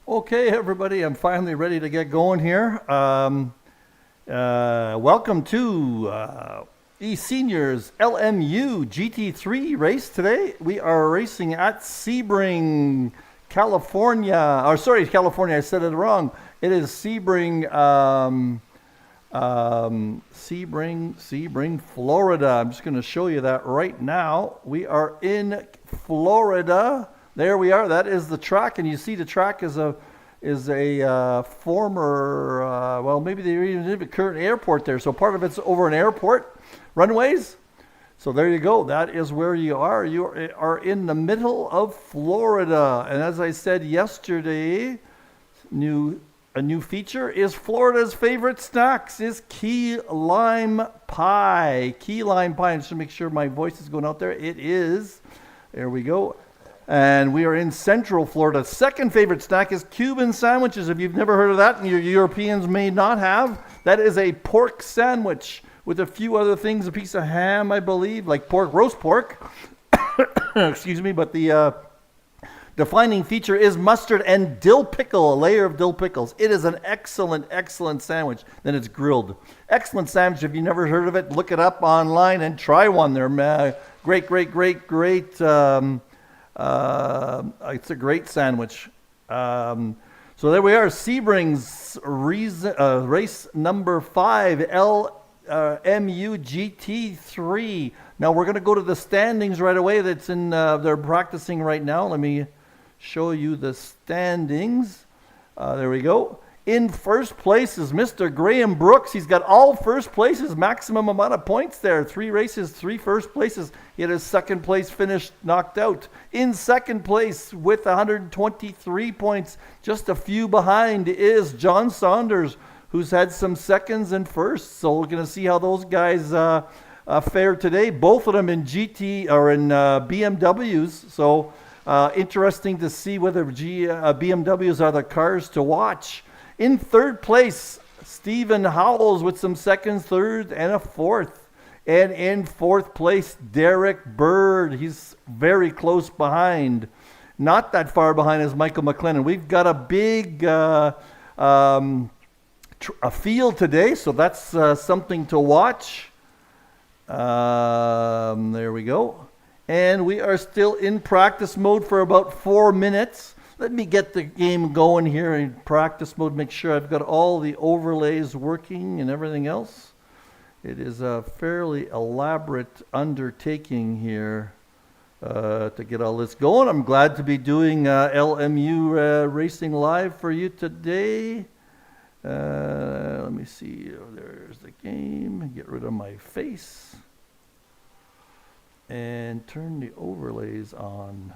Okay, everybody, I'm finally ready to get going here. Welcome to eSeniors LMU GT3 race today. We are racing at Sebring, California. Or sorry, California, I said it wrong. It is Sebring, Sebring, Florida. I'm just going to show you that right now. We are in Florida. There we are. That is the track, and you see the track is a former, well, maybe they even have a current airport there. So part of it's over an airport runways. So there you go. That is where you are. You are in the middle of Florida, and as I said yesterday, a new feature is Florida's favorite snacks is key lime pie. Key lime pie. And just to make sure my voice is going out there, it is. There we go. And we are in Central Florida. Second favorite snack is Cuban sandwiches. If you've never heard of that, and your Europeans may not have, that is a pork sandwich with a few other things, a piece of ham, I believe, like roast pork. Excuse me, but the defining feature is mustard and dill pickle, a layer of dill pickles. It is an excellent, excellent sandwich. Then it's grilled. Excellent sandwich. If you've never heard of it, look it up online and try one. They're great. It's a great sandwich. So there we are, Sebring's race number 5, LMU GT3. Now we're going to go to the standings right away. That's in. They're practicing right now. Let me show you the standings. There we go. In first place is Mr. Graham Brooks. He's got all first places, maximum amount of points there. 3 races, 3 first places. He had his second place finish knocked out. In second place with 123 points, just a few behind, is John Saunders, who's had some seconds and firsts. So we're going to see how those guys fare today. Both of them in GT or in BMWs. So interesting to see whether BMWs are the cars to watch. In third place, Stephen Howells with some seconds, third, and a fourth. And in fourth place, Derek Bird. He's very close behind. Not that far behind as Michael McLennan. We've got a big a field today, so that's something to watch. There we go. And we are still in practice mode for about 4 minutes. Let me get the game going here in practice mode, make sure I've got all the overlays working and everything else. It is a fairly elaborate undertaking here to get all this going. I'm glad to be doing LMU Racing Live for you today. Let me see. Oh, there's the game. Get rid of my face. And turn the overlays on.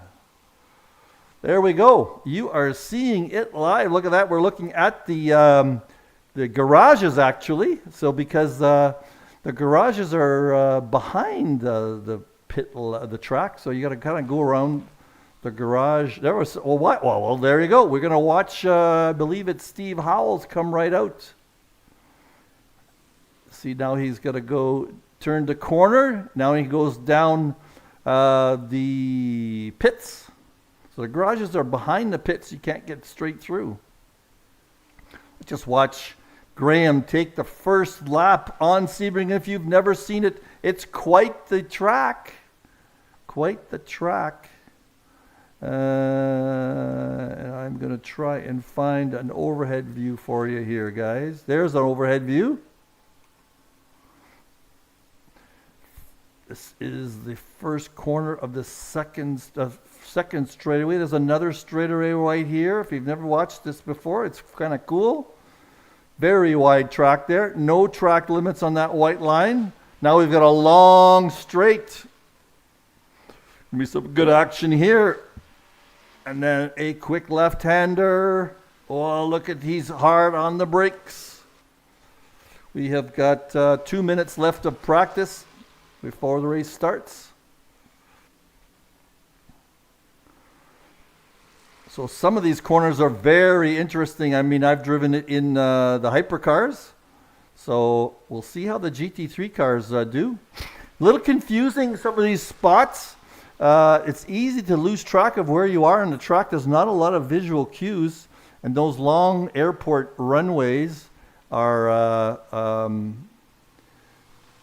There we go. You are seeing it live. Look at that. We're looking at the garages actually. So because the garages are behind the pit, the track, so you got to kind of go around the garage. There was well, there you go. We're gonna watch. I believe it's Steve Howells come right out. See, now he's got to go turn the corner. Now he goes down the pits. So the garages are behind the pits. You can't get straight through. Just watch Graham take the first lap on Sebring. If you've never seen it, it's quite the track. Quite the track. And I'm going to try and find an overhead view for you here, guys. There's an overhead view. This is the first corner of the second straightaway. There's another straightaway right here. If you've never watched this before, it's kind of cool. Very wide track there. No track limits on that white line. Now we've got a long straight. Gonna be some good action here. And then a quick left-hander. Oh, look at, he's hard on the brakes. We have got 2 minutes left of practice before the race starts. So some of these corners are very interesting. I mean, I've driven it in the hypercars. So we'll see how the GT3 cars do. A little confusing, some of these spots. It's easy to lose track of where you are on the track. There's not a lot of visual cues. And those long airport runways are,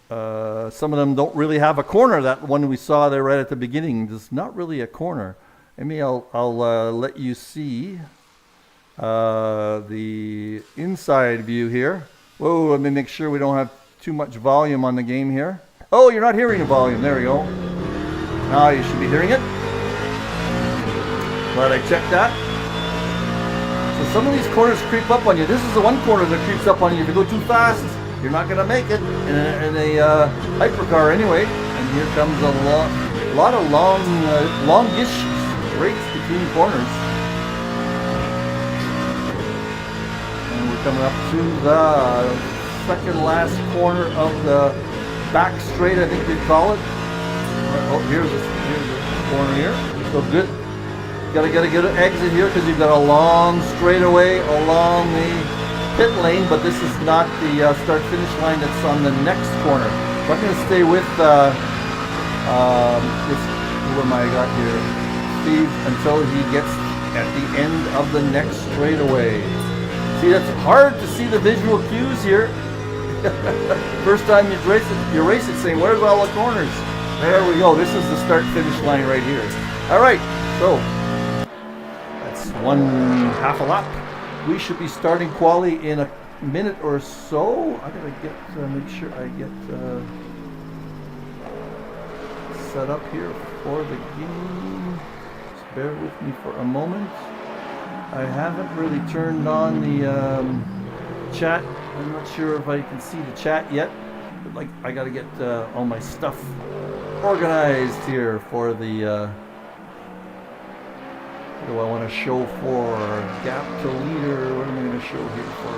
some of them don't really have a corner. That one we saw there right at the beginning is not really a corner. Maybe I'll let you see the inside view here. Whoa, let me make sure we don't have too much volume on the game here. Oh, you're not hearing the volume. There we go. Now you should be hearing it. Glad I checked that. So some of these corners creep up on you. This is the one corner that creeps up on you. If you go too fast, you're not going to make it in a hypercar anyway. And here comes a lot of longish breaks between corners. And we're coming up to the second last corner of the back straight, I think they call it. Oh, here's the corner here. So good. Gotta get a good exit here because you've got a long straightaway along the pit lane, but this is not the start-finish line that's on the next corner. So I'm going to stay with this. What am I got here? Steve until he gets at the end of the next straightaway. See, that's hard to see the visual cues here. First time you race it, saying, "Where's all the corners?" There we go. This is the start-finish line right here. All right, so. 1/2 a lap. We should be starting quali in a minute or so. I gotta get make sure I get set up here for the game. Just bear with me for a moment. I haven't really turned on the chat. I'm not sure if I can see the chat yet. But like, I gotta get all my stuff organized here for the. What do I want to show for gap to leader? What am I going to show here for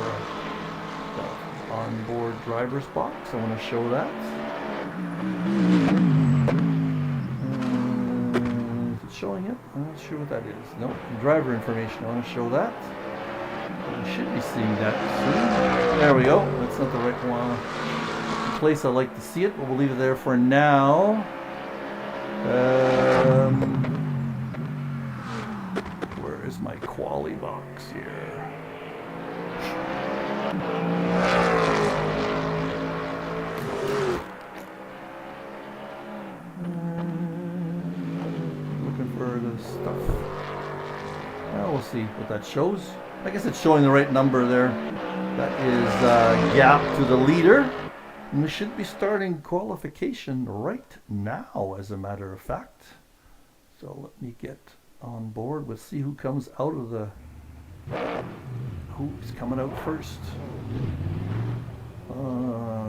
the onboard driver's box? I want to show that. Is it showing it? I'm not sure what that is. No, driver information. I want to show that. You should be seeing that soon. There we go. That's not the right one. The place I like to see it, but we'll leave it there for now. Where's my quali box here? Looking for the stuff. Well, we'll see what that shows. I guess it's showing the right number there. That is gap to the leader. And we should be starting qualification right now, as a matter of fact. So let me get on board. We'll see who comes out of the... Who's coming out first?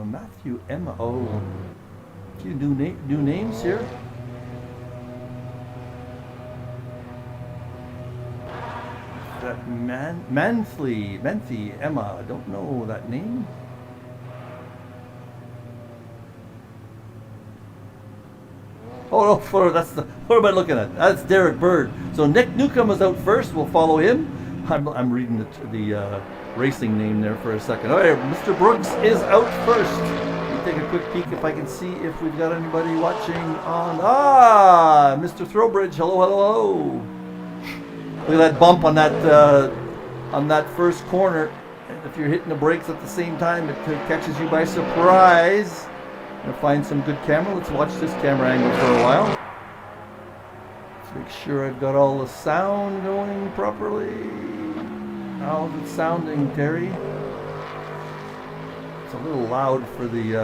Matthew Emma. Oh, a few new names here. That Manthly Emma. I don't know that name. Oh no, that's the. What am I looking at? That's Derek Bird. So Nick Newcomb is out first. We'll follow him. I'm reading the racing name there for a second. All right, Mr. Brooks is out first. Let me take a quick peek if I can see if we've got anybody watching on. Mr. Throwbridge. Hello, hello. Look at that bump on that first corner. And if you're hitting the brakes at the same time, it catches you by surprise. Gonna find some good camera. Let's watch this camera angle for a while. Let's make sure I've got all the sound going properly. How's it sounding, Terry? It's a little loud for the.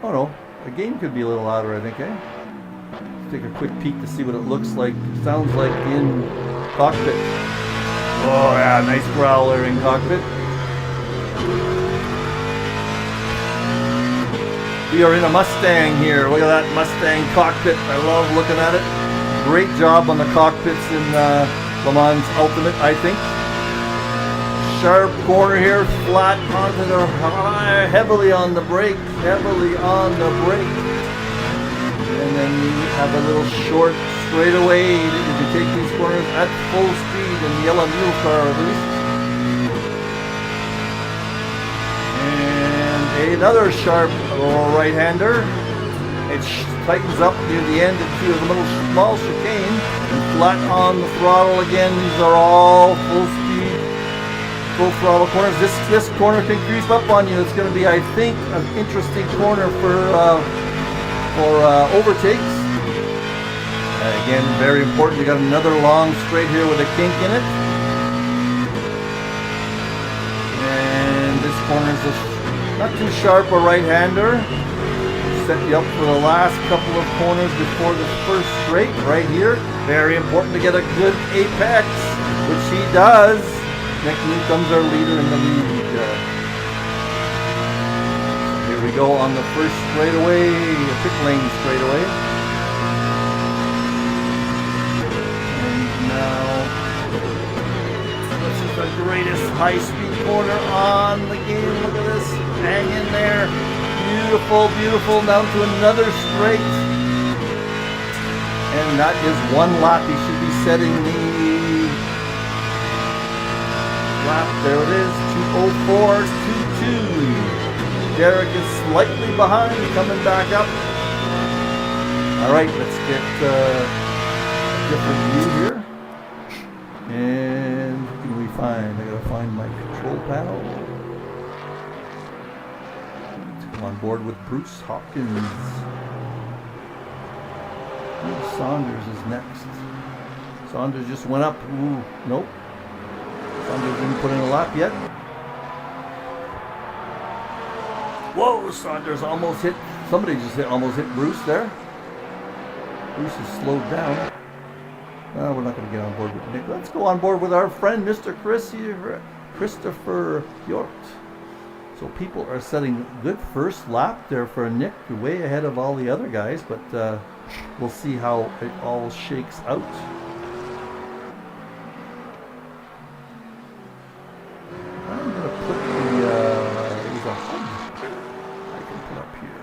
Oh no, the game could be a little louder, I think. Let's take a quick peek to see what it looks like. It sounds like in cockpit. Oh yeah, nice growler in cockpit. We are in a Mustang here. Look at that Mustang cockpit. I love looking at it. Great job on the cockpits in Le Mans Ultimate, I think. Sharp corner here, flat onto the heavily on the brake, heavily on the brake. And then you have a little short straightaway. You can take these corners at full speed in the LMU car at least. Another sharp right-hander. It tightens up near the end into a little small chicane. And flat on the throttle again. These are all full speed full throttle corners. This corner can creep up on you. It's going to be, I think, an interesting corner for overtakes. Again, very important. We got another long straight here with a kink in it. And this corner is just not too sharp a right-hander. Set you up for the last couple of corners before the first straight right here. Very important to get a good apex, which he does. Nick Newcomb's our leader in the league. So here we go on the first straightaway, the pit lane straightaway. And now, this is the greatest high-speed corner on the game. Look at this, hang in there. Beautiful, beautiful, down to another straight. And that is one lap. He should be setting the lap. There it is, 2:04.22. Derek is slightly behind, coming back up. All right, let's get a different view here. And what can we find? I gotta find my control panel. On board with Bruce Hopkins. Saunders is next. Saunders just went up. Ooh, nope. Saunders didn't put in a lap yet. Whoa, Saunders almost hit. Somebody just almost hit Bruce there. Bruce is slowed down. No, we're not going to get on board with Nick. Let's go on board with our friend, Mr. Christopher Hjort. So people are setting good first lap there for Nick, way ahead of all the other guys, but we'll see how it all shakes out. I'm going to put there's a hub I can put up here.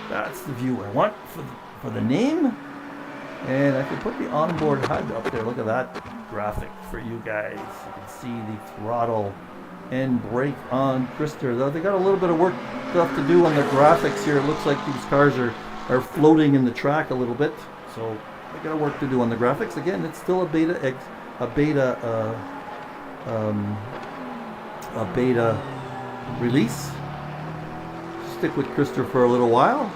That's the view I want for the name. And I can put the onboard HUD up there. Look at that graphic for you guys. You can see the throttle and brake on Krister. Though they got a little bit of work stuff to do on the graphics here. It looks like these cars are floating in the track a little bit. So they got work to do on the graphics. Again, it's still a beta release. Stick with Krister for a little while.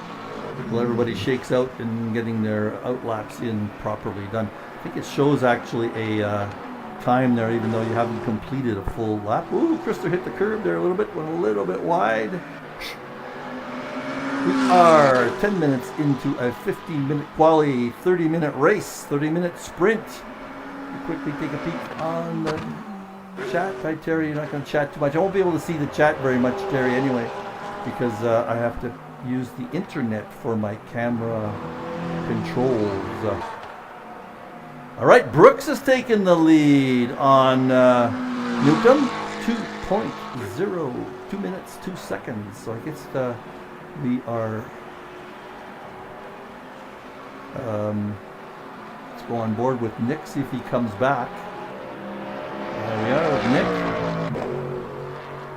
Until everybody shakes out and getting their outlaps in properly done. I think it shows actually a time there, even though you haven't completed a full lap. Ooh, Krister hit the curb there a little bit, went a little bit wide. We are 10 minutes into a 15-minute quali, 30-minute race, 30-minute sprint. We quickly take a peek on the chat. Hi, Terry, you're not going to chat too much. I won't be able to see the chat very much, Terry, anyway, because I have to use the internet for my camera controls. All right, Brooks has taken the lead on Newcomb. 2.0, 2 minutes, 2 seconds. So I guess we are, let's go on board with Nick, see if he comes back. There we are with Nick.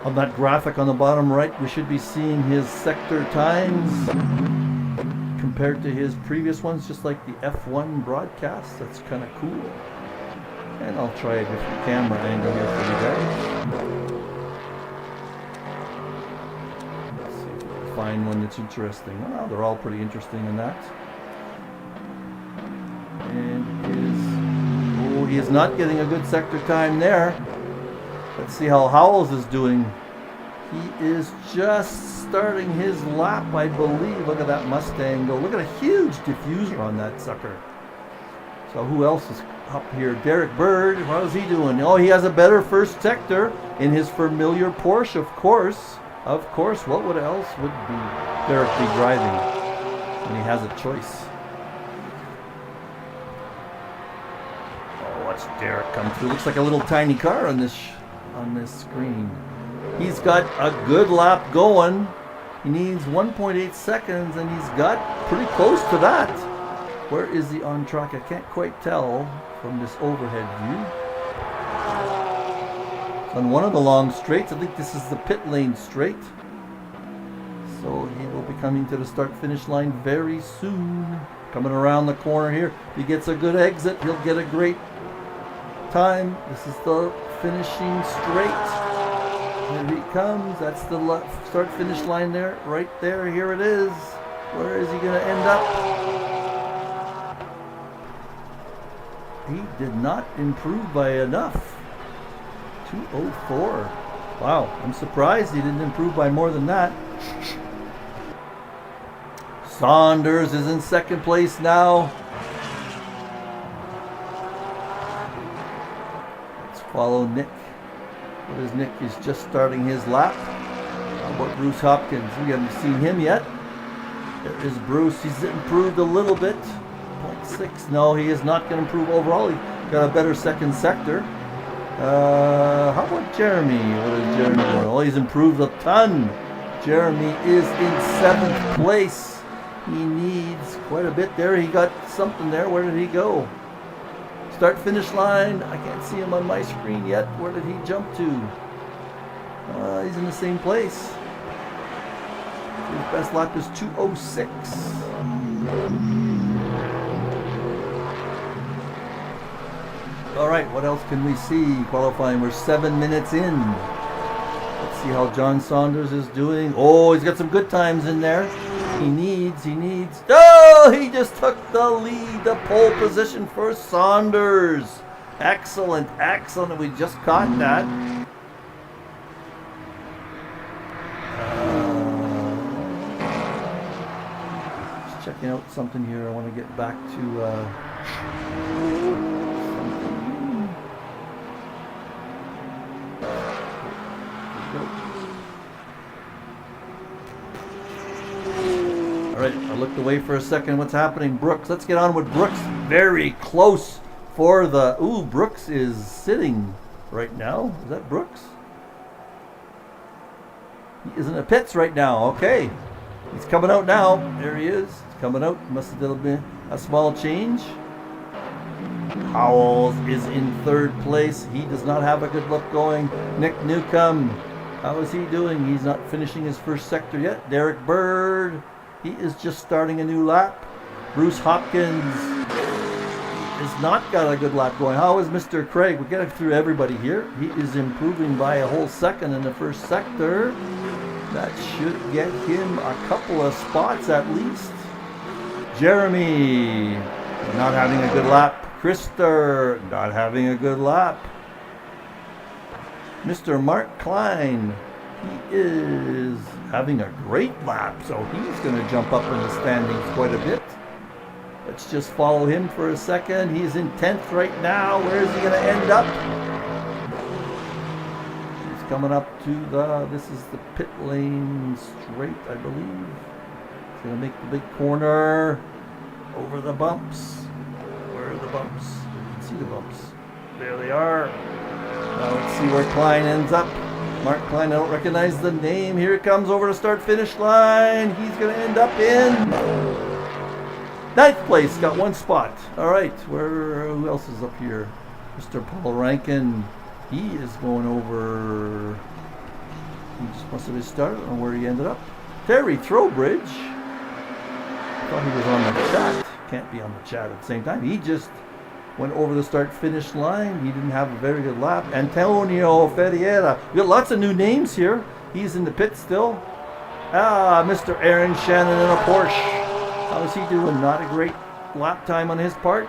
On that graphic on the bottom right, we should be seeing his sector times compared to his previous ones, just like the F1 broadcast. That's kind of cool. And I'll try a different camera angle here for you guys. Let's see if we can find one that's interesting. Well, they're all pretty interesting in that. And he is not getting a good sector time there. Let's see how Howells is doing. He is just starting his lap, I believe. Look at that Mustang go. Look at a huge diffuser on that sucker. So who else is up here? Derek Bird. How is he doing? Oh, he has a better first sector in his familiar Porsche, of course. Of course. What else would Derek be driving when he has a choice? Oh, watch Derek come through. Looks like a little tiny car on this screen. He's got a good lap going. He needs 1.8 seconds, and he's got pretty close to that. Where is the on track? I can't quite tell from this overhead view. So on one of the long straights, I think this is the pit lane straight. So he will be coming to the start-finish line very soon. coming around the corner here. If he gets a good exit, he'll get a great time. This is the finishing straight. Here he comes. That's the start finish line there, right there. Here it is. Where is he going to end up? He did not improve by enough. 2:04. Wow, I'm surprised he didn't improve by more than that. Saunders is in second place now. Let's follow Nick. What is Nick? He's just starting his lap. How about Bruce Hopkins? We haven't seen him yet. There is Bruce. He's improved a little bit. 0.6. No, he is not going to improve overall. He got a better second sector. How about Jeremy? What is Jeremy doing? Oh, he's improved a ton. Jeremy is in 7th place. He needs quite a bit there. He got something there. Where did he go? Start finish line. I can't see him on my screen yet. Where did he jump to? He's in the same place. His best lap is 2:06. All right, what else can we see? Qualifying, we're 7 minutes in. Let's see how John Saunders is doing. Oh, he's got some good times in there. He needs. Oh, he just took the lead, the pole position for Saunders. Excellent. We just caught that. Just checking out something here. I want to get back to All right, I looked away for a second. What's happening? Brooks. Let's get on with Brooks. Very close for the... Ooh, Brooks is sitting right now. Is that Brooks? He is in the pits right now. Okay. He's coming out now. There he is. He's coming out. Must have done a small change. Howells is in 3rd place. He does not have a good look going. Nick Newcomb. How is he doing? He's not finishing his first sector yet. Derek Bird. He is just starting a new lap. Bruce Hopkins has not got a good lap going. How is Mr. Craig? We're getting through everybody here. He is improving by a whole second in the first sector. That should get him a couple of spots at least. Jeremy, not having a good lap. Krister, not having a good lap. Mr. Mark Klein, he is having a great lap, so he's going to jump up in the standings quite a bit. Let's just follow him for a second. He's in 10th right now. Where is he going to end up? He's coming up to this is the pit lane straight, I believe. He's going to make the big corner over the bumps. Where are the bumps? You can see the bumps. There they are. Now let's see where Klein ends up. Mark Klein, I don't recognize the name. Here it comes over to start finish line. He's going to end up in 9th place. Got 1 spot. All right. Who else is up here? Mr. Paul Rankin. He is going over. He just must have just started. I don't know where he ended up. Terry Throwbridge. I thought he was on the chat. Can't be on the chat at the same time. He just went over the start-finish line. He didn't have a very good lap. Antonio Ferreira. We got lots of new names here. He's in the pit still. Mr. Aaron Shannon in a Porsche. How's he doing? Not a great lap time on his part.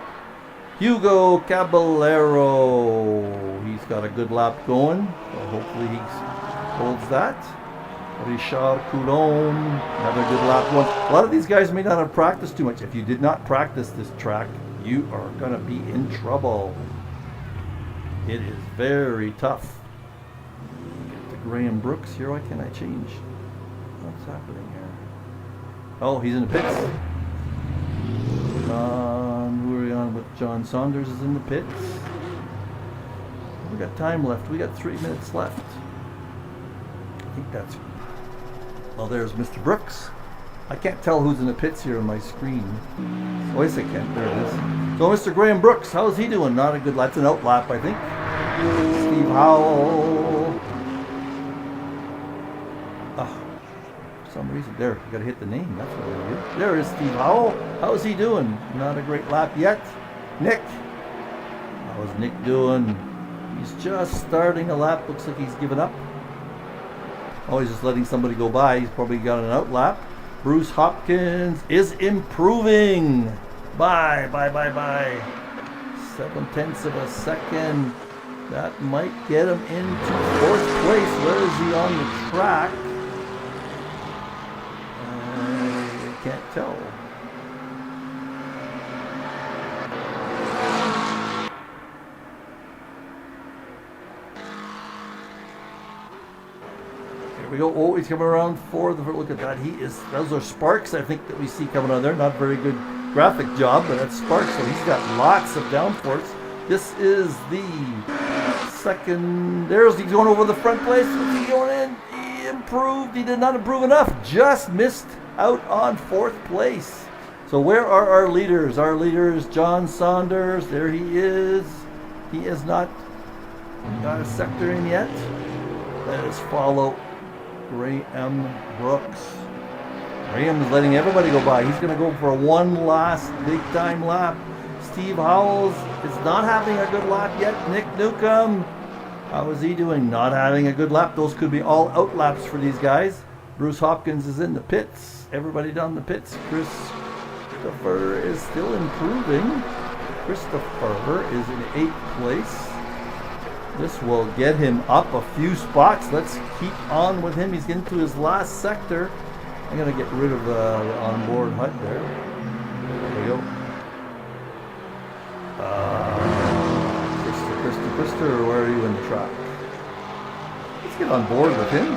Hugo Caballero. He's got a good lap going. So hopefully he holds that. Richard Coulomb. Another good lap going. A lot of these guys may not have practiced too much. If you did not practice this track, you are going to be in trouble. It is very tough. Get to Graham Brooks here. Why can't I change? What's happening here? Oh, he's in the pits. Who are we on with? John Saunders is in the pits. We got time left. We got 3 minutes left. I think that's... Well, there's Mr. Brooks. I can't tell who's in the pits here on my screen. Oh, yes, I can. There it is. So, Mr. Graham Brooks, how's he doing? Not a good lap. That's an out lap, I think. Steve Howell. For some some reason. There, you gotta hit the name. That's what we do. There is Steve Howell. How's he doing? Not a great lap yet. Nick. How's Nick doing? He's just starting a lap. Looks like he's given up. Oh, he's just letting somebody go by. He's probably got an out lap. Bruce Hopkins is improving. Bye. 7/10 of a second. That might get him into 4th place. Where is he on the track? I can't tell. We go. Oh, he's coming around for the. Look at that. Those are sparks, I think, that we see coming on there. Not very good graphic job, but that's sparks. So he's got lots of downforce. This is the second. He's going over the front place. What's he going in? He improved. He did not improve enough. Just missed out on 4th place. So where are our leaders? Our leader is John Saunders. There he is. He is not got a sector in yet. Let us follow Graham Brooks. Graham's letting everybody go by. He's going to go for one last big-time lap. Steve Howells is not having a good lap yet. Nick Newcomb, how is he doing? Not having a good lap. Those could be all out laps for these guys. Bruce Hopkins is in the pits. Everybody down the pits. Christopher is still improving. Christopher is in 8th place. This will get him up a few spots. Let's keep on with him. He's getting to his last sector. I'm going to get rid of the onboard HUD there. There we go. Christopher, where are you in the track? Let's get on board with him.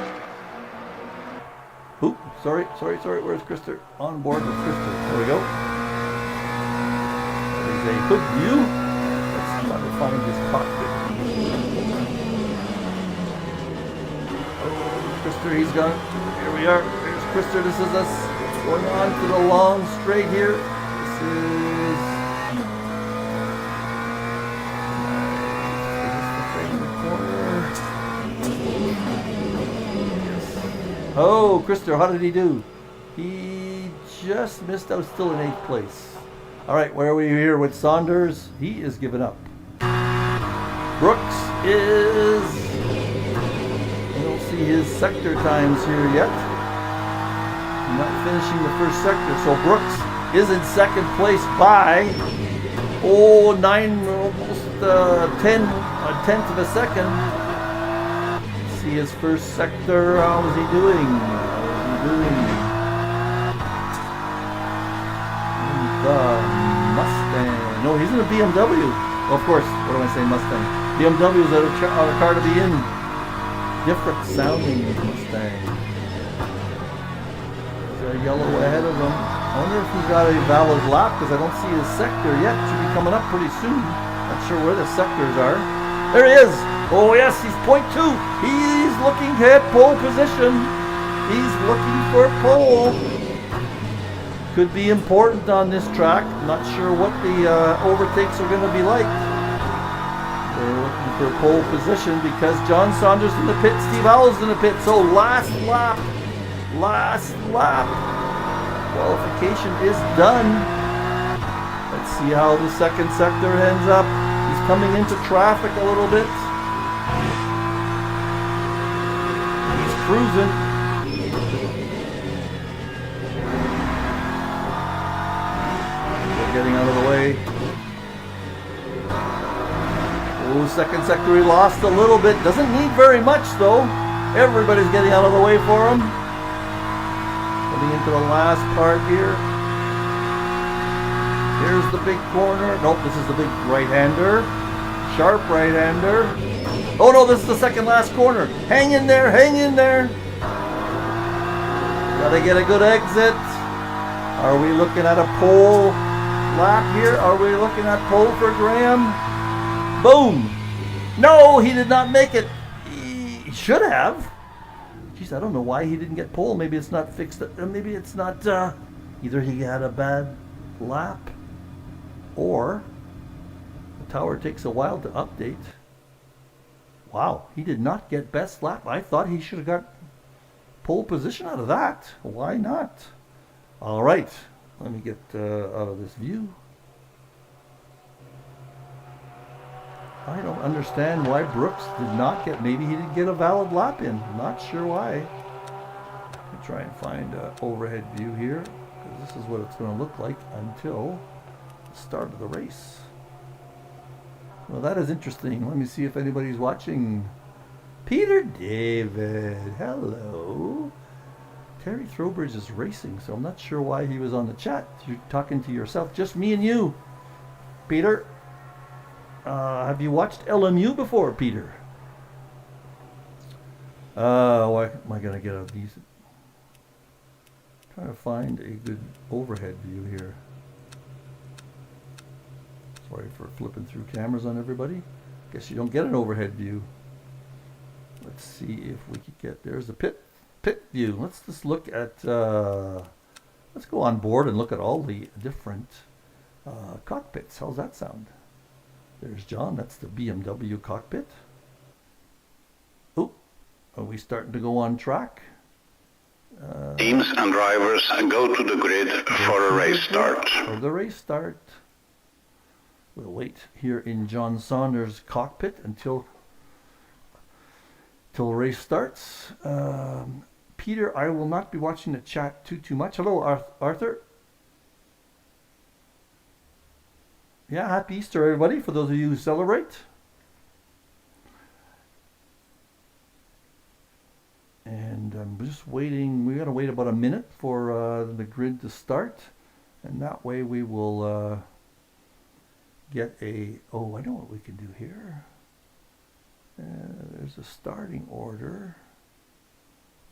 Oop, sorry. Where's Christopher? On board with Christopher. There we go. There's a good view. Let's try to find his cockpit. Christopher, he's gone. Here we are. There's Christopher. This is us going on to the long straight here. This is the corner. Yes. Oh, Christopher, how did he do? He just missed out, still in 8th place. All right, where are we here with Saunders? He is giving up. Brooks is. See his sector times here yet. Not finishing the first sector. So Brooks is in 2nd place by almost 10th of a second. See his first sector. How is he doing? The Mustang. No, he's in a BMW. Well, of course. What am I saying? Mustang. BMWs are a car to be in. Different sounding Mustang. There's a yellow ahead of him. I wonder if he got a valid lap because I don't see his sector yet. Should be coming up pretty soon. Not sure where the sectors are. There he is. Oh yes, he's .2. He's looking at pole position. He's looking for pole. Could be important on this track. Not sure what the overtakes are going to be like. They're looking for pole position because John Saunders in the pit, Steve Howell's in the pit. So last lap. Qualification is done. Let's see how the 2nd sector ends up. He's coming into traffic a little bit. He's cruising. They're getting out of the way. Oh, 2nd sector he lost a little bit. Doesn't need very much though. Everybody's getting out of the way for him. Coming into the last part here. Here's the big corner. Nope, this is the big right-hander. Sharp right-hander. Oh no, this is the 2nd last corner. Hang in there. Gotta get a good exit. Are we looking at a pole lap here? Are we looking at pole for Graham? Boom! No, he did not make it. He should have. Jeez, I don't know why he didn't get pole. Maybe it's not fixed. Maybe it's not. Either he had a bad lap, or the tower takes a while to update. Wow, he did not get best lap. I thought he should have got pole position out of that. Why not? All right, let me get out of this view. I don't understand why Brooks did not get, maybe he didn't get a valid lap in. Not sure why. Let me try and find an overhead view here, because this is what it's going to look like until the start of the race. Well, that is interesting. Let me see if anybody's watching. Peter David, hello. Terry Throwbridge is racing, so I'm not sure why he was on the chat. You're talking to yourself, just me and you. Peter, have you watched LMU before, Peter? Why am I going to get a decent... Trying to find a good overhead view here. Sorry for flipping through cameras on everybody. Guess you don't get an overhead view. Let's see if we could get, there's the pit view. Let's just look at, let's go on board and look at all the different cockpits. How's that sound? There's John, that's the BMW cockpit. Oh, are we starting to go on track? Teams and drivers go to the grid for a race start. For the race start. We'll wait here in John Saunders' cockpit until the race starts. Peter, I will not be watching the chat too much. Hello, Arthur. Yeah, happy Easter, everybody, for those of you who celebrate. And I'm just waiting. We're going to wait about a minute for the grid to start. And that way we will get a... Oh, I know what we can do here. There's a starting order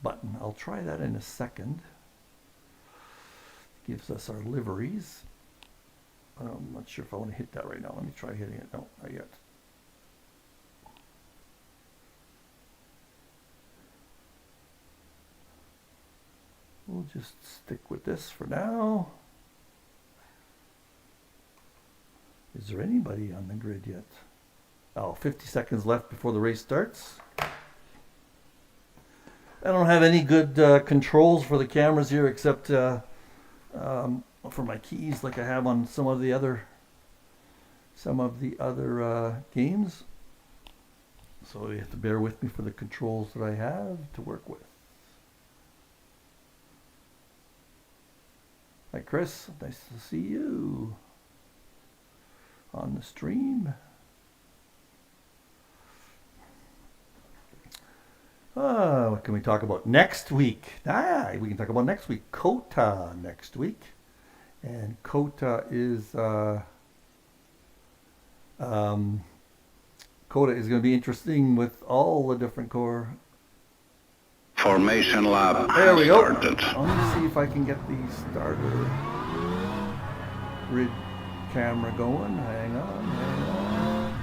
button. I'll try that in a second. Gives us our liveries. I'm not sure if I want to hit that right now. Let me try hitting it. No, not yet. We'll just stick with this for now. Is there anybody on the grid yet? Oh, 50 seconds left before the race starts. I don't have any good controls for the cameras here except for my keys like I have on some of the other games. So you have to bear with me for the controls that I have to work with. Hi Chris, nice to see you on the stream. What can we talk about next week? We can talk about next week. COTA next week. And COTA is going to be interesting with all the different core. Formation lap there we go. Started. Let me see if I can get the starter grid camera going. Hang on.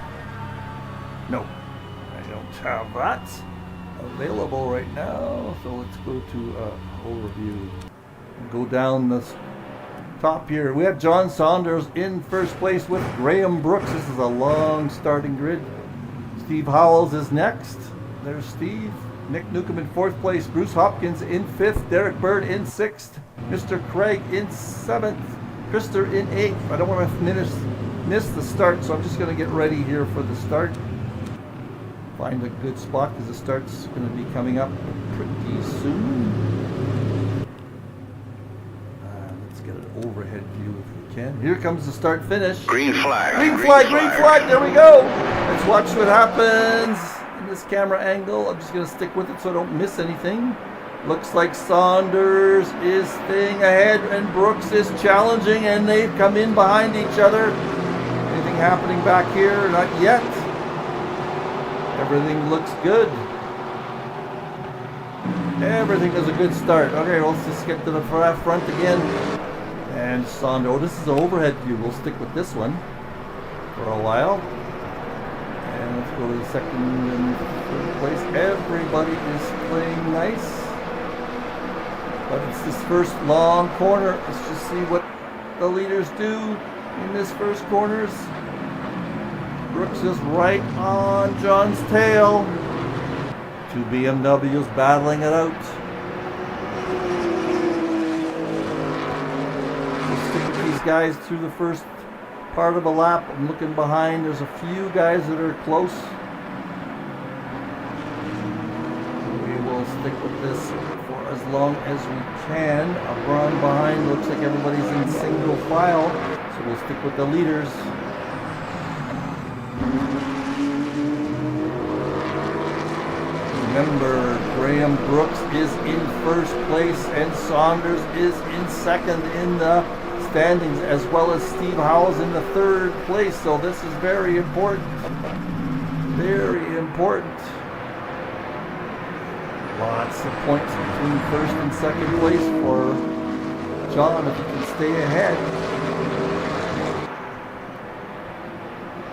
No, I don't have that available right now. So let's go to overview. Go down the top here. We have John Saunders in first place with Graham Brooks. This is a long starting grid. Steve Howells is next. There's Steve. Nick Newcomb in fourth place. Bruce Hopkins in fifth. Derek Bird in sixth. Mr. Craig in seventh. Krister in eighth. I don't want to miss the start, so I'm just going to get ready here for the start. Find a good spot because the start's going to be coming up pretty soon. Let's get an overhead view if we can. Here comes the start finish. Green flag. Green flag. There we go. Let's watch what happens in this camera angle. I'm just going to stick with it so I don't miss anything. Looks like Saunders is staying ahead and Brooks is challenging, and they've come in behind each other. Anything happening back here? Not yet. Everything looks good. Everything is a good start. Okay, let's just get to the front again. And Saunders, oh, this is an overhead view. We'll stick with this one for a while. And let's go to the second and third place. Everybody is playing nice. But it's this first long corner. Let's just see what the leaders do in this first corners. Brooks is right on John's tail. Two BMWs battling it out. these guys through the first part of a lap. I'm looking behind. There's a few guys that are close. We will stick with this for as long as we can. Up on behind. Looks like everybody's in single file. So we'll stick with the leaders. Remember, Graham Brooks is in first place and Saunders is in second in the standings, as well as Steve Howells in the third place. So this is very important. Very important. Lots of points between first and second place for John if he can stay ahead.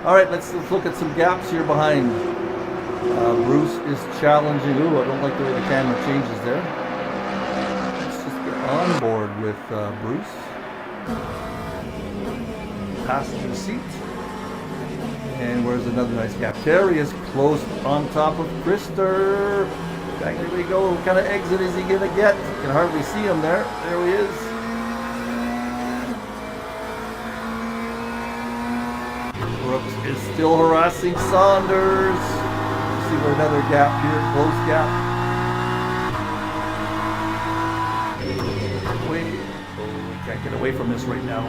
All right, let's look at some gaps here behind. Bruce is challenging. Ooh, I don't like the way the camera changes there. Let's just get on board with Bruce. Passenger seat. And where's another nice gap? Terry is close on top of Krister. Back here we go. What kind of exit is he going to get? You can hardly see him there. There he is. Brooks is still harassing Saunders. See for another gap here, close gap. Wait, we can't get away from this right now.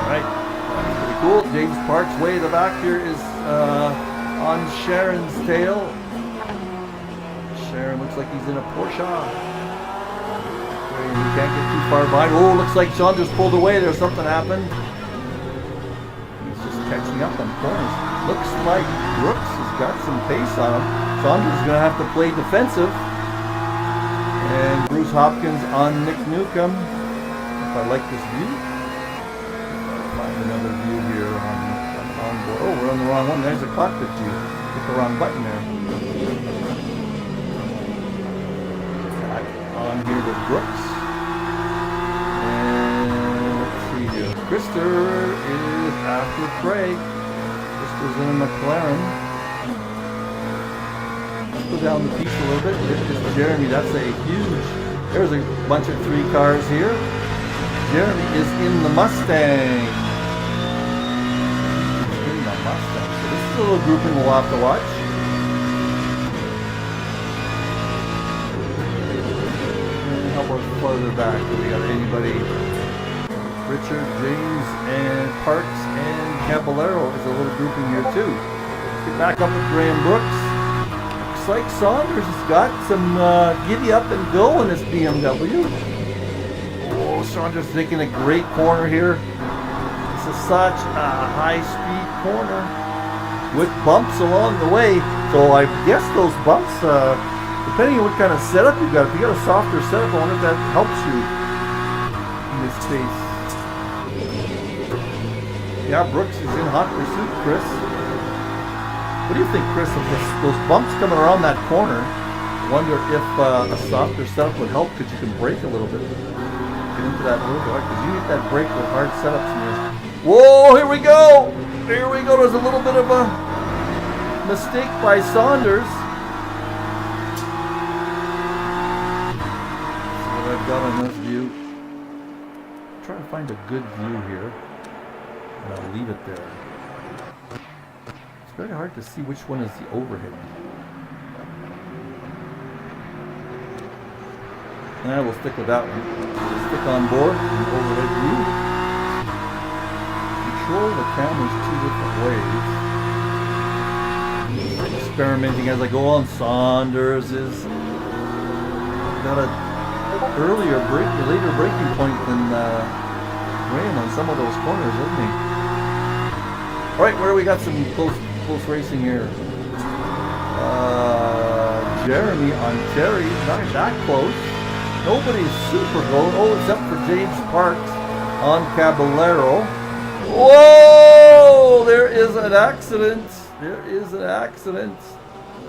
All right, that's pretty cool. James Parks way in the back here is on Sharon's tail. Sharon looks like he's in a Porsche. You can't get too far behind. Oh, looks like Saunders pulled away there. Something happened. He's just catching up on corners. Looks like Brooks has got some pace on him. Saunders is going to have to play defensive. And Bruce Hopkins on Nick Newcomb. If I like this view. I'll find another view here on board. Oh, we're on the wrong one. There's a cockpit view. Hit the wrong button there. Back on here with Brooks. Krister is after Craig. Krister's in a McLaren. Let's go down the piece a little bit. There's Jeremy. That's a huge. There's a bunch of 3 cars here. Jeremy is in the Mustang. He's in the Mustang. So this is a little grouping we'll have to watch. And how about further back? Do we got anybody? Richard, James, and Parks, and Caballero is a little grouping here too. Let's get back up with Graham Brooks. Looks like Saunders has got some giddy up and go in this BMW. Oh, Saunders taking a great corner here. This is such a high-speed corner with bumps along the way. So I guess those bumps, depending on what kind of setup you got, if you got a softer setup, I wonder if that helps you in this space. Yeah, Brooks is in hot pursuit, Chris. What do you think, Chris, of those bumps coming around that corner? I wonder if a softer setup would help because you can brake a little bit. Get into that a little bit, because you hit that brake with hard setups in yours. Whoa, here we go! Here we go. There's a little bit of a mistake by Saunders. See what I've got on this view. I'm trying to find a good view here. And I'll leave it there. It's very hard to see which one is the overhead. And we'll stick with that one. We'll stick on board and overhead view. Control the cameras 2 different ways. Experimenting as I go on. Saunders is got a later braking point than Graham on some of those corners, isn't he? All right, where we got some close racing here. Jeremy on Terry, not that close. Nobody's super close. Oh, except for James Parks on Caballero. Whoa! There is an accident. There is an accident.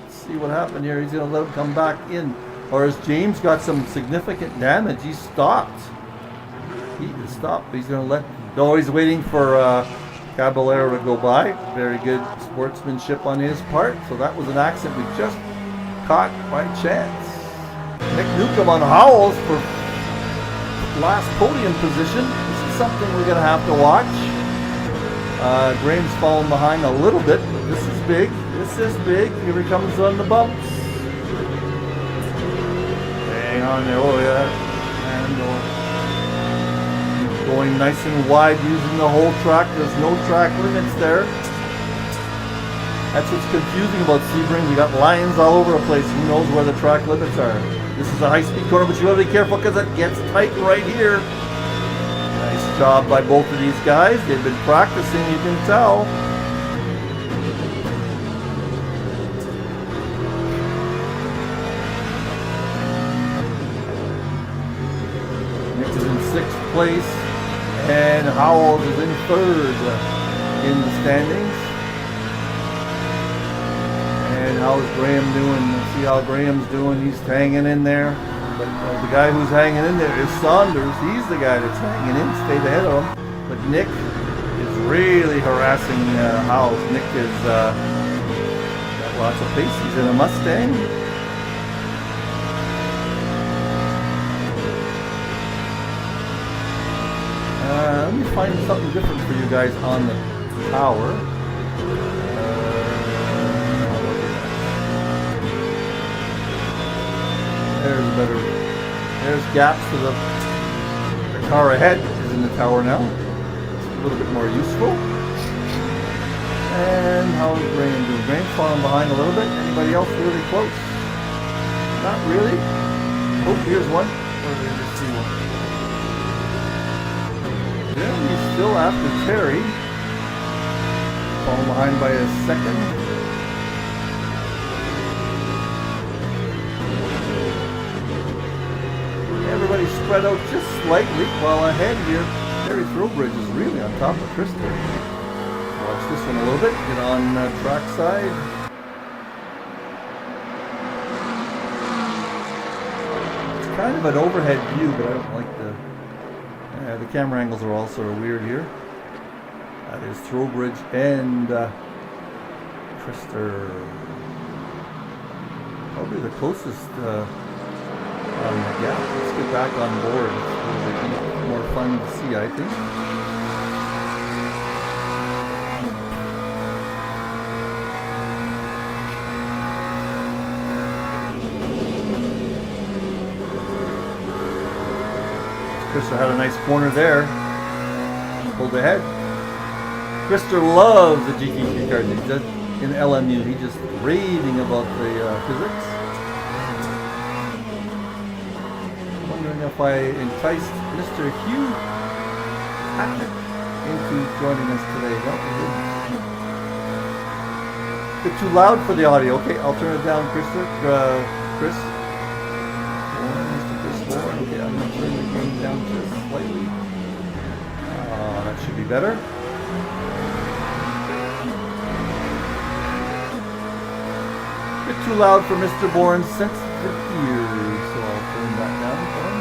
Let's see what happened here. He's going to let him come back in. Or has James got some significant damage? He stopped. He is stopped. He's going to let... No, he's waiting for Caballero to go by. Very good sportsmanship on his part. So that was an accident we just caught by chance. Nick Newcomb on Howells for last podium position. This is something we're going to have to watch. Graham's falling behind a little bit, but this is big. This is big. Here he comes on the bumps. Hang on there. Oh, yeah. And going nice and wide using the whole track. There's no track limits there. That's what's confusing about Sebring. We got lines all over the place. Who knows where the track limits are? This is a high-speed corner, but you gotta be careful because it gets tight right here. Nice job by both of these guys. They've been practicing, you can tell. Nick is in 6th place, and Howells is in 3rd in the standings. And how's Graham doing? Let's see how Graham's doing. He's hanging in there. But the guy who's hanging in there is Saunders. He's the guy that's hanging in, stayed ahead of him. But Nick is really harassing Howells. Nick is got lots of pace. He's in a Mustang. Let me find something different for you guys on the tower. There's better. There's gaps to the car ahead is in the tower now. It's a little bit more useful. And how's Graham doing? Graham's falling behind a little bit. Anybody else really close? Not really. Oh, here's one. Or did I just see one? Yeah, he's still after Terry. Falling behind by a second. Everybody spread out just slightly, while ahead here, Terry Throwbridge is really on top of Krista. Watch this one a little bit, get on track side. It's kind of an overhead view, but I don't like the camera angles are all sort of weird here. That is Throwbridge and Krista. Probably the closest yeah, let's get back on board. It's a little bit more fun to see, I think. Krista had a nice corner there. Pulled ahead. Krista loves the GT3 cars. He does in LMU. He's just raving about the physics. If I enticed Mr. Hugh Patrick into joining us today. No, he didn't. Bit too loud for the audio. Okay, I'll turn it down, Chris. Mr. Chris Warren. Okay, I'm going to turn the gain down just slightly. That should be better. Bit too loud for Mr. Bourne's sensitive ears, so I'll turn that down for him.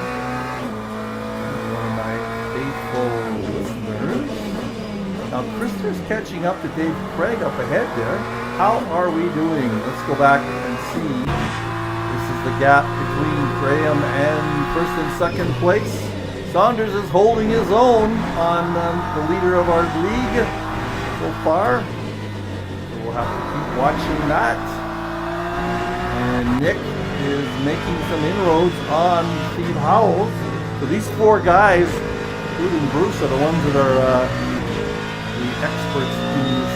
Listeners. Now Krista's catching up to Dave Craig up ahead there. How are we doing? Let's go back and see. This is the gap between Graham and 1st and 2nd place. Saunders is holding his own on the leader of our league so far. So we'll have to keep watching that. And Nick is making some inroads on Steve Howells. So these 4 guys, including Bruce, are the ones that are the experts in this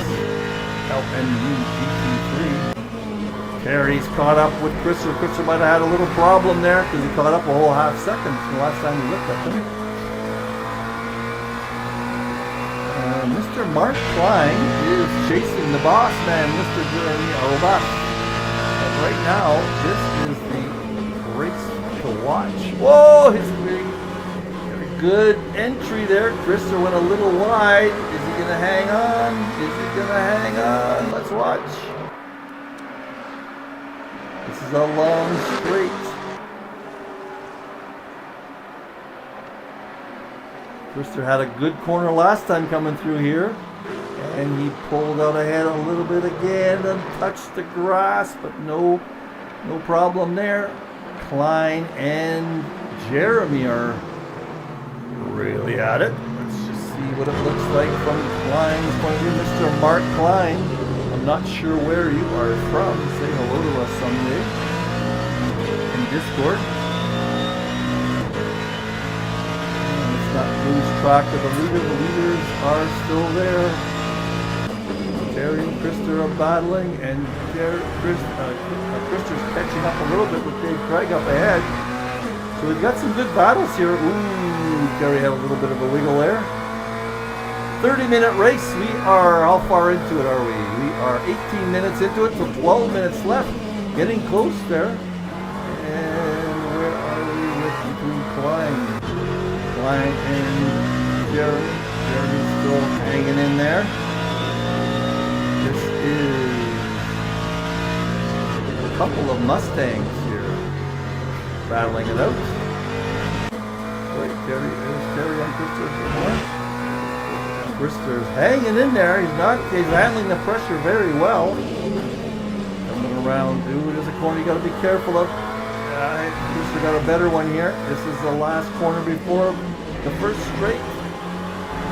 LMU GT3. Terry's caught up with Chris. Chris might have had a little problem there because he caught up a whole half second from the last time we looked at them. Mr. Mark Klein is chasing the boss man, Mr. Jeremy Robas. But right now, this is the race to watch. Whoa, his very good entry there. Krister went a little wide. Is he going to hang on? Is he going to hang on? Let's watch. This is a long straight. Krister had a good corner last time coming through here. And he pulled out ahead a little bit again and touched the grass, but no problem there. Klein and Jeremy are really at it. Let's just see what it looks like from Klein's point of view. Mr. Mark Klein, I'm not sure where you are from. Say hello to us someday in Discord. Let's not lose track of the leader. The leaders are still there. Terry and Krista are battling, and Krista's catching up a little bit with Dave Craig up ahead. So we've got some good battles here. Ooh, Terry had a little bit of a wiggle there. 30-minute race. We are, how far into it are we? We are 18 minutes into it, so 12 minutes left. Getting close there. And where are we with between Klein and Jeremy? Jeremy's still hanging in there. This is a couple of Mustangs here battling it out. Wait, there's Terry and Krista. Krista's hanging in there. He's handling the pressure very well. Coming around, ooh, there's a corner you got to be careful of. Krista got a better one here. This is the last corner before the first straight.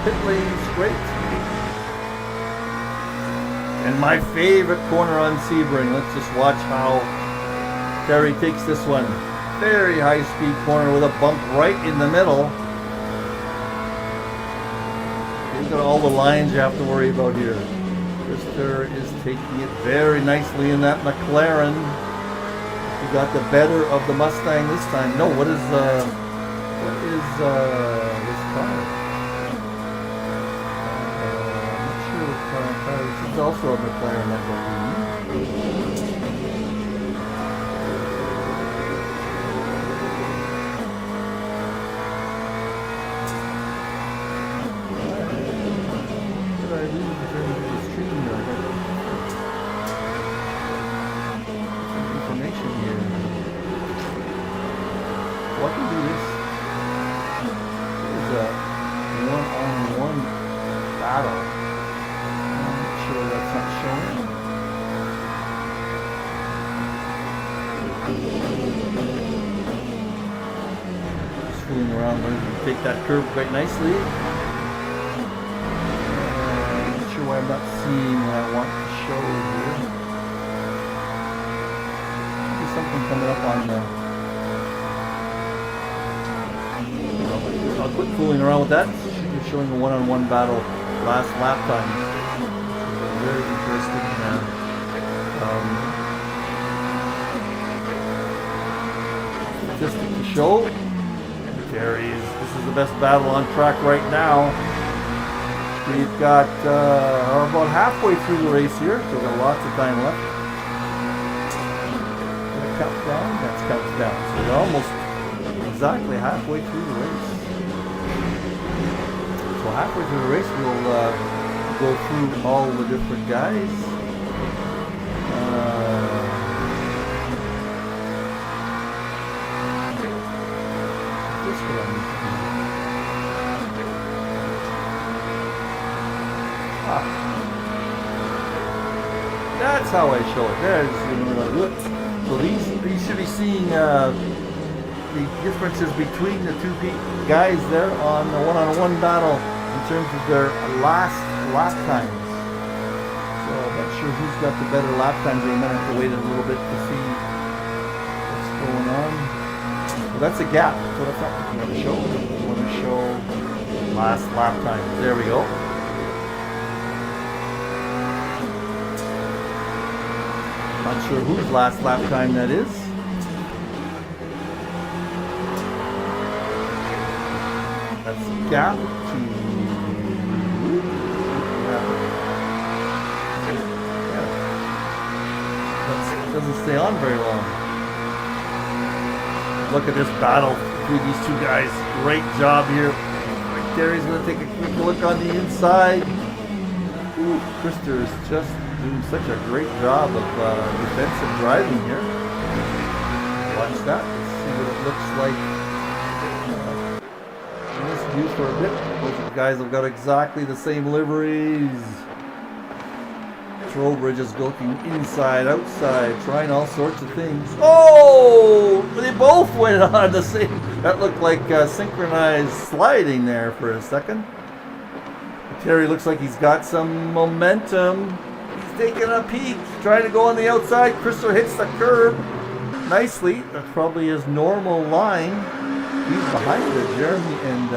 Pit lane straight. And my favorite corner on Sebring. Let's just watch how Terry takes this one. Very high speed corner with a bump right in the middle. You've got all the lines you have to worry about here. Krister is taking it very nicely in that McLaren. He got the better of the Mustang this time. No, what is this car? It's also a McLaren, I believe. What did I do in terms of the stream there? Some information here. Well, I can do this. There's a one-on-one battle. That's not showing. Just fooling around, learning to take that curve quite nicely. I'm not sure why I'm not seeing what I want to show here. There's something coming up on the... I'll quit fooling around with that. You're showing a one-on-one battle last lap time. Very interesting statistic to show. This is the best battle on track right now. We've got about halfway through the race here, so we've got lots of time left. Count down? That's counts down. So we're almost exactly halfway through the race. So halfway through the race, we'll go through all the different guys. This one. That's how I show it. There's good. So these should be seeing the differences between the two guys there on the one-on-one battle in terms of their last lap times. So I'm not sure who's got the better lap times. We might have to wait a little bit to see what's going on. Well, that's a gap, so that's not what we want to show. We want to show last lap times. There we go. Not sure whose last lap time that is. That's a gap to... Doesn't stay on very long. Look at this battle between these two guys. Great job here. Gary's going to take a quick look on the inside. Krister is just doing such a great job of defensive driving here. Watch that. Let's see what it looks like. In this view for a bit. Both of the guys have got exactly the same liveries. Trowbridge is looking inside, outside, trying all sorts of things. Oh! Oh, they both went on the same. That looked like synchronized sliding there for a second. Terry looks like he's got some momentum. He's taking a peek, trying to go on the outside. Christopher hits the curb nicely. That's probably his normal line. He's behind it. Jeremy and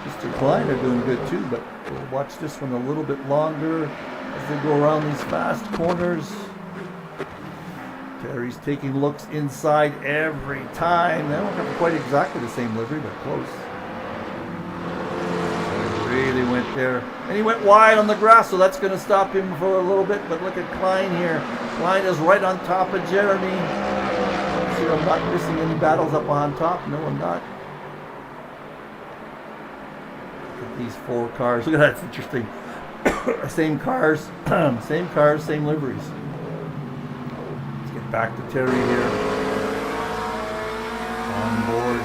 Mr. Klein are doing good too, but we'll watch this one a little bit longer as they go around these fast corners. Terry's taking looks inside every time. They don't have quite exactly the same livery, but close. Really went there. And he went wide on the grass, so that's going to stop him for a little bit. But look at Klein here. Klein is right on top of Jeremy. See, I'm not missing any battles up on top. No, I'm not. Look at these 4 cars. Look at that. It's interesting. Same cars. Same cars, same liveries. Let's get back to Terry here. On board.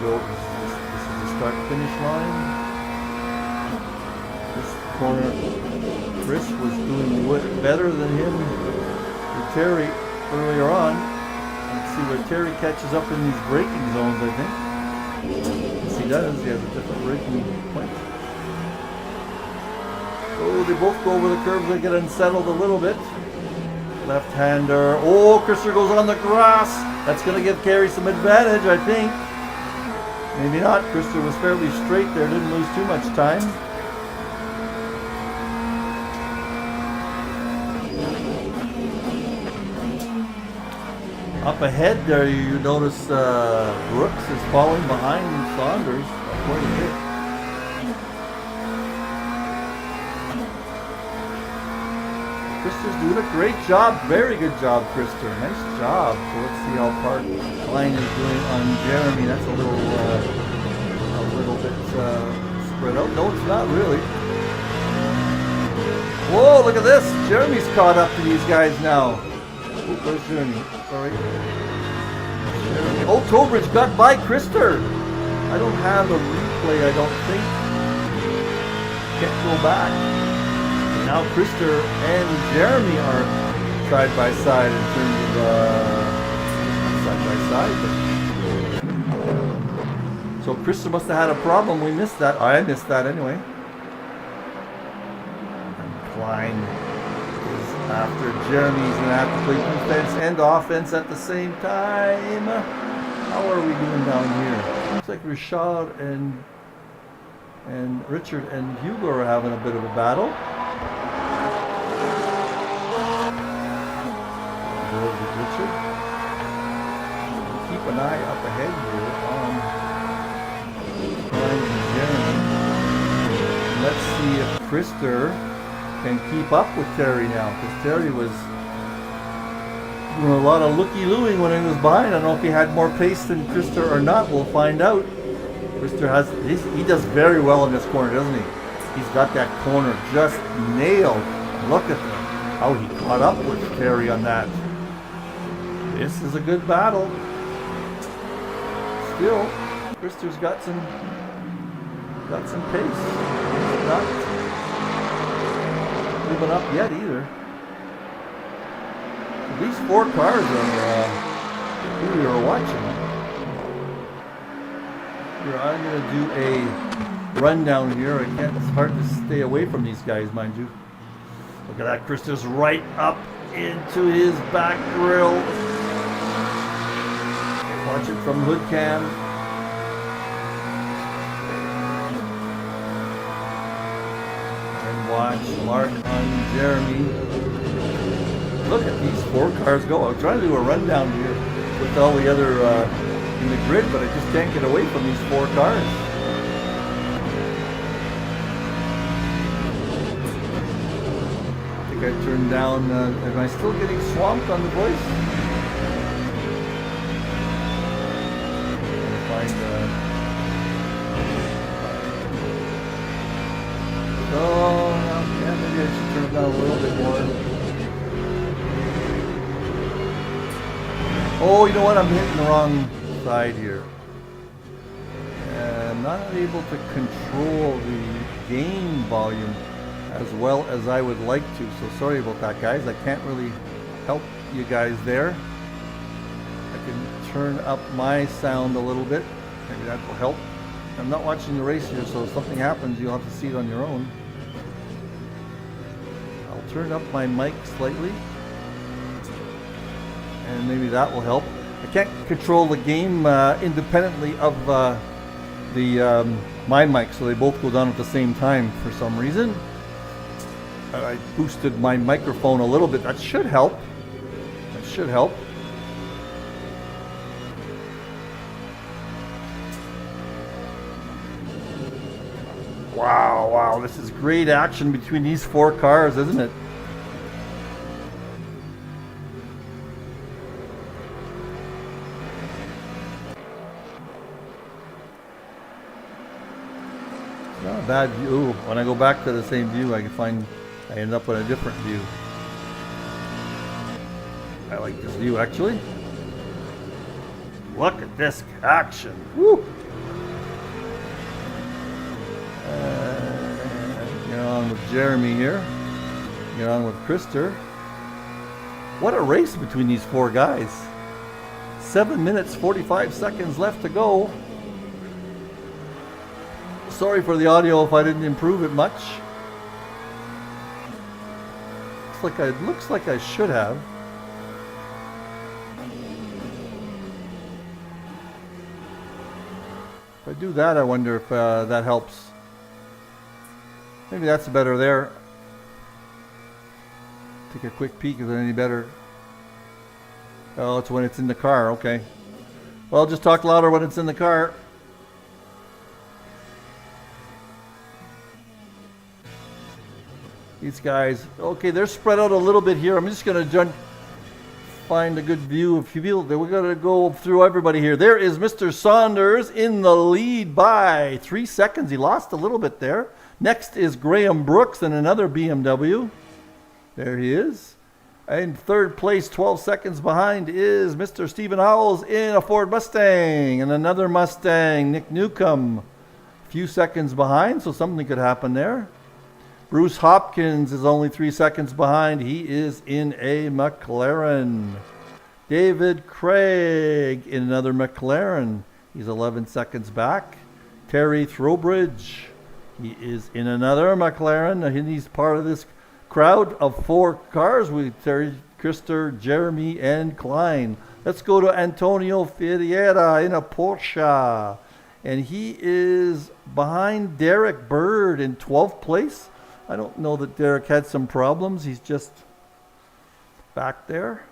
This is the start-finish line. This corner, Chris was doing better than him with Terry earlier on. Let's see where Terry catches up in these braking zones, I think. Yes, he does. He has a different braking point. Oh, they both go over the curves. They get unsettled a little bit. Left-hander. Oh, Christopher goes on the grass. That's going to give Terry some advantage, I think. Maybe not. Christopher was fairly straight there, didn't lose too much time. Up ahead there, you notice Brooks is falling behind Saunders quite a bit. Christopher's doing a great job. Very good job, Christopher. Nice job. So let's see how far Klein is doing on Jeremy. That's a little bit spread out. No, it's not really. Whoa, look at this. Jeremy's caught up to these guys now. Oh, there's Jeremy. Sorry. Jeremy. Oh, Tobridge got by Christopher. I don't have a replay, I don't think. Can't go back. Now Christopher and Jeremy are side by side in terms of side by side. So Christopher must have had a problem. We missed that. I missed that anyway. And Klein is after Jeremy. He's going to have to play defense and offense at the same time. How are we doing down here? Looks like Richard and Richard and Hugo are having a bit of a battle. Richard. Keep an eye up ahead here on Klein and Jeremy. Let's see if Christopher can keep up with Terry now, because Terry was doing a lot of looky-looing when he was behind. I don't know if he had more pace than Christopher or not. We'll find out. Christopher he does very well in this corner, doesn't he? He's got that corner just nailed. Look at how he caught up with Terry on that. This is a good battle. Still, Christopher's got some pace. Not moving up yet either. These 4 cars are who we are watching. Here, I'm going to do a rundown here. It's hard to stay away from these guys, mind you. Look at that. Christopher's right up into his back grill. Watch it from hood cam. And watch Mark on Jeremy. Look at these 4 cars go. I'm trying to do a rundown here with all the other in the grid, but I just can't get away from these 4 cars. I think I turned down. Am I still getting swamped on the voice? Yeah, maybe I should turn it down a little bit more. Oh, you know what? I'm hitting the wrong side here. I'm not able to control the gain volume as well as I would like to. So sorry about that, guys. I can't really help you guys there. I can turn up my sound a little bit. Maybe that will help. I'm not watching the race here, so if something happens, you'll have to see it on your own. I'll turn up my mic slightly, and maybe that will help. I can't control the game independently of my mic, so they both go down at the same time for some reason. I boosted my microphone a little bit. That should help. That should help. Wow, wow, this is great action between these 4 cars, isn't it? Not a bad view. Ooh, when I go back to the same view, I end up in a different view. I like this view, actually. Look at this action. Woo! Get on with Jeremy here. Get on with Krister. What a race between these 4 guys. 7 minutes, 45 seconds left to go. Sorry for the audio if I didn't improve it much. Looks like I should have. If I do that, I wonder if that helps. Maybe that's better there. Take a quick peek. Is it any better? Oh, it's when it's in the car. Okay. Well, just talk louder when it's in the car. These guys, okay, they're spread out a little bit here. I'm just going to find a good view. If you feel that we're going to go through everybody here. There is Mr. Saunders in the lead by 3 seconds. He lost a little bit there. Next is Graham Brooks in another BMW. There he is. In third place, 12 seconds behind, is Mr. Stephen Howells in a Ford Mustang. And another Mustang, Nick Newcomb. A few seconds behind, so something could happen there. Bruce Hopkins is only 3 seconds behind. He is in a McLaren. David Craig in another McLaren. He's 11 seconds back. Terry Throwbridge. He is in another McLaren. And he's part of this crowd of 4 cars with Terry, Krister, Jeremy, and Klein. Let's go to Antonio Ferreira in a Porsche. And he is behind Derek Bird in 12th place. I don't know that Derek had some problems. He's just back there.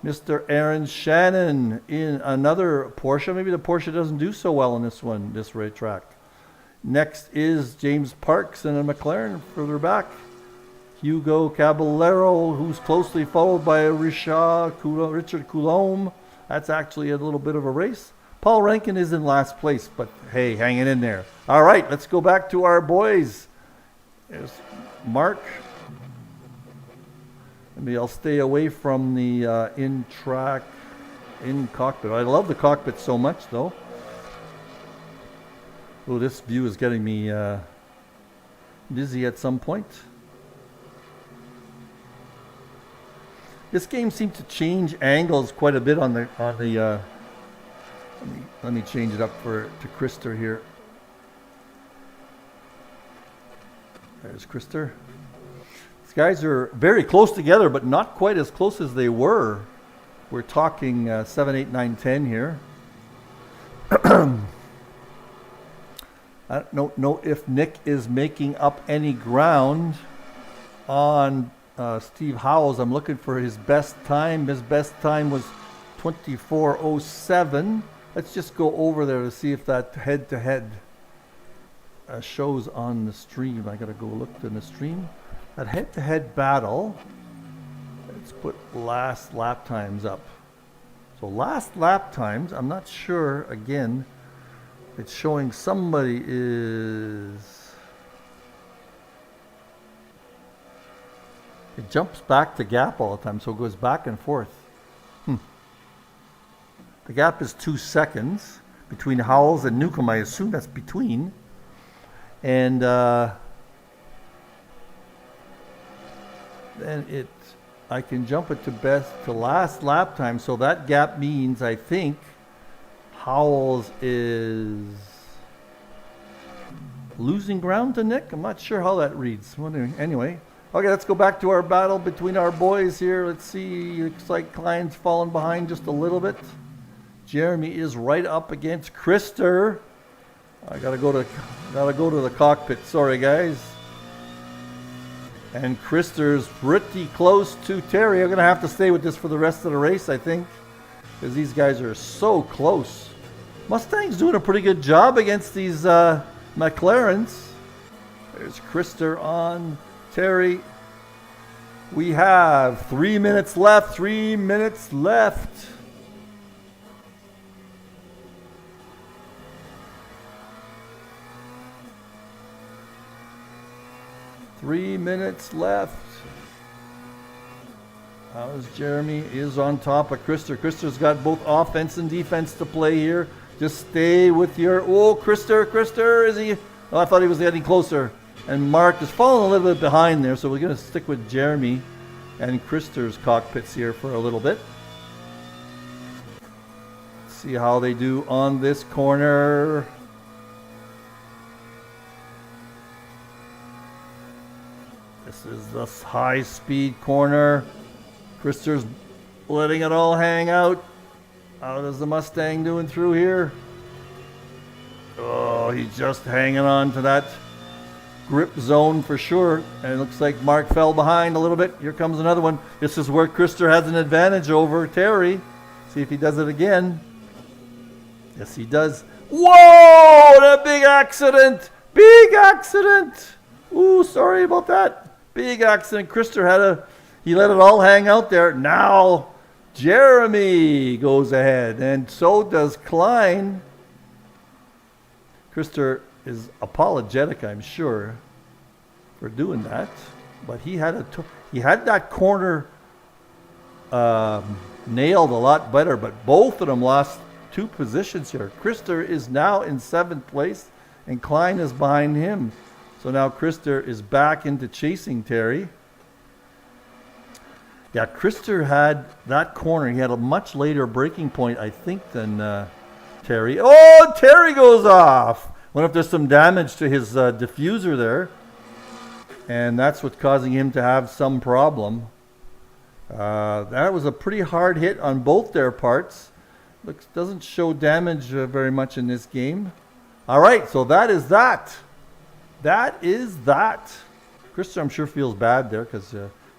Mr. Aaron Shannon in another Porsche. Maybe the Porsche doesn't do so well in this one, this racetrack. Next is James Parks in a McLaren further back. Hugo Caballero, who's closely followed by Richard Coulombe. That's actually a little bit of a race. Paul Rankin is in last place, but hey, hanging in there. All right, let's go back to our boys. There's Mark. Maybe I'll stay away from the in-cockpit. I love the cockpit so much, though. Oh, this view is getting me dizzy at some point. This game seems to change angles quite a bit on the. Let me change it up to Krister here. There's Krister. These guys are very close together, but not quite as close as they were. We're talking 7, 8, 9, 10 here. I don't know if Nick is making up any ground on Steve Howells. I'm looking for his best time. His best time was 24:07. Let's just go over there to see if that head-to-head shows on the stream. I gotta go look in the stream. That head-to-head battle. Let's put last lap times up. So last lap times, I'm not sure, again, it's showing somebody is... It jumps back to gap all the time, so it goes back and forth. The gap is 2 seconds between Howells and Newcomb. I assume that's between. And then I can jump it to last lap time. So that gap means, I think, Howells is losing ground to Nick. I'm not sure how that reads. Anyway, okay, let's go back to our battle between our boys here. Let's see. Looks like Klein's fallen behind just a little bit. Jeremy is right up against Krister. I gotta go to the cockpit. Sorry, guys. And Krister's pretty close to Terry. I'm gonna have to stay with this for the rest of the race, I think, because these guys are so close. Mustang's doing a pretty good job against these McLarens. There's Krister on Terry. We have 3 minutes left. 3 minutes left. Three minutes left. How's Jeremy is on top of Krister. Krister's got both offense and defense to play here. Just stay with your... Oh, Krister, is he... Oh, I thought he was getting closer. And Mark is falling a little bit behind there, so we're going to stick with Jeremy and Krister's cockpits here for a little bit. See how they do on this corner. This is the high-speed corner. Krister's letting it all hang out. How is the Mustang doing through here? Oh, he's just hanging on to that grip zone for sure. And it looks like Mark fell behind a little bit. Here comes another one. This is where Krister has an advantage over Terry. See if he does it again. Yes, he does. Whoa! That big accident! Big accident! Ooh, sorry about that. Big accident. Krister he let it all hang out there. Now Jeremy goes ahead, and so does Klein. Krister is apologetic, I'm sure, for doing that, but he had that corner nailed a lot better. But both of them lost 2 positions here. Krister is now in 7th place, and Klein is behind him. So now Krister is back into chasing Terry. Yeah, Krister had that corner. He had a much later breaking point, I think, than Terry. Oh, Terry goes off. Wonder if there's some damage to his diffuser there. And that's what's causing him to have some problem. That was a pretty hard hit on both their parts. Doesn't show damage very much in this game. All right, so that is that. That is that. Krister, I'm sure, feels bad there because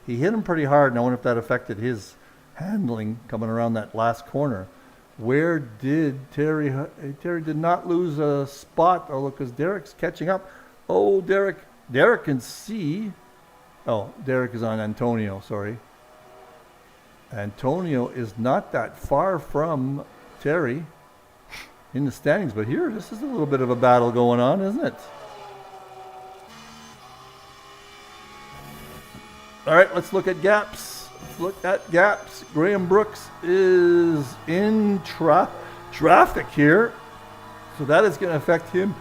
he hit him pretty hard, and I wonder if that affected his handling coming around that last corner. Where did Terry... Terry did not lose a spot, although because Derek's catching up. Oh, Derek can see... Oh, Derek is on Antonio, sorry. Antonio is not that far from Terry in the standings, but here, this is a little bit of a battle going on, isn't it? All right, let's look at gaps. Graham Brooks is in traffic here, so that is going to affect him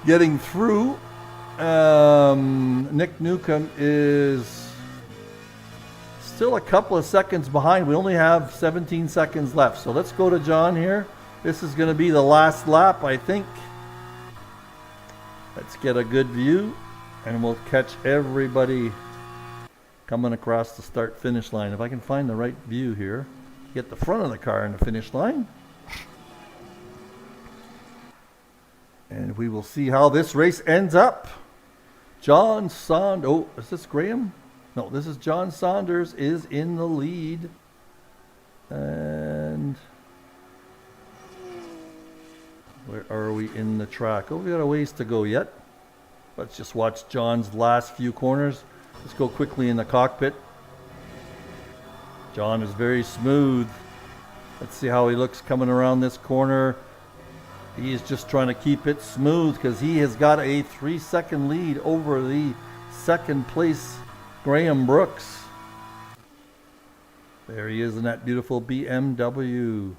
getting through. Nick Newcomb is still a couple of seconds behind. We only have 17 seconds left, so let's go to John here. This is going to be the last lap, I think. Let's get a good view, and we'll catch everybody coming across the start-finish line. If I can find the right view here, get the front of the car in the finish line. And we will see how this race ends up. John Saunders, oh, is this Graham? No, this is John Saunders is in the lead. And where are we in the track? Oh, we got a ways to go yet. Let's just watch John's last few corners. Let's go quickly in the cockpit. John is very smooth. Let's see how he looks coming around this corner. He is just trying to keep it smooth because he has got a 3-second lead over the second place Graham Brooks. There he is in that beautiful BMW.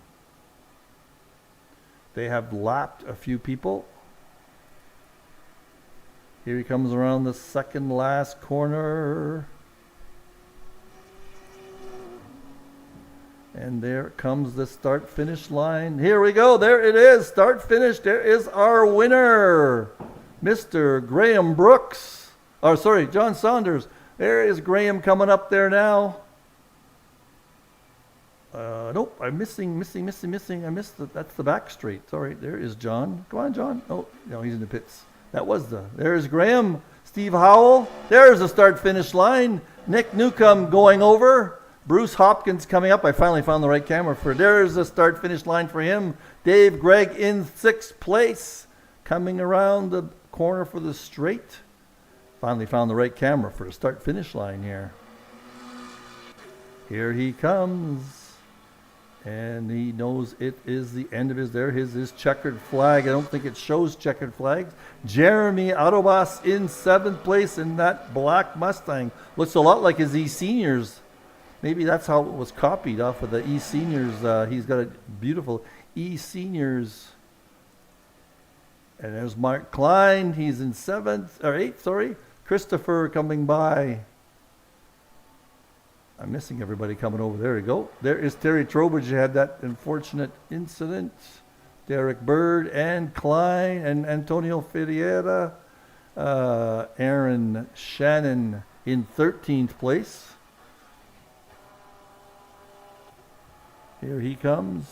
They have lapped a few people. Here he comes around the second last corner. And there comes the start-finish line. Here we go. There it is. Start-finish. There is our winner, Mr. Graham Brooks. Oh, sorry, John Saunders. There is Graham coming up there now. Nope, I'm missing. I missed that's the back straight. Sorry, there is John. Come on, John. Oh, no, he's in the pits. There's Graham. Steve Howell. There's the start-finish line. Nick Newcomb going over. Bruce Hopkins coming up. I finally found the right camera for it. There's the start-finish line for him. Dave Gregg in 6th place. Coming around the corner for the straight. Finally found the right camera for the start-finish line here. Here he comes. And he knows it is the end of his checkered flag. I don't think it shows checkered flags. Jeremy Autobas in 7th place in that black Mustang. Looks a lot like his eSeniors. Maybe that's how it was copied off of the eSeniors. He's got a beautiful eSeniors. And there's Mark Klein. He's in 8th, sorry. Christopher coming by. I'm missing everybody coming over. There we go. There is Terry Trowbridge, who had that unfortunate incident. Derek Bird and Klein and Antonio Ferreira. Aaron Shannon in 13th place. Here he comes.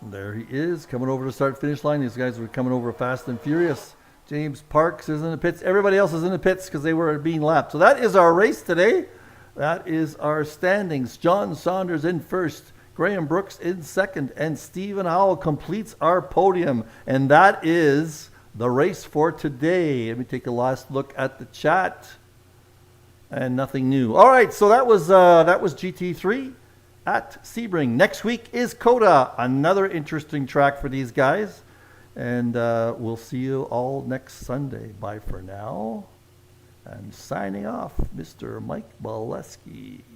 There he is, coming over to start-finish line. These guys were coming over fast and furious. James Parks is in the pits. Everybody else is in the pits because they were being lapped. So that is our race today. That is our standings. John Saunders in 1st. Graham Brooks in 2nd. And Stephen Howell completes our podium. And that is the race for today. Let me take a last look at the chat. And nothing new. All right, so that was GT3 at Sebring. Next week is COTA. Another interesting track for these guys. And we'll see you all next Sunday. Bye for now. And signing off, Mr. Mike Meleskie.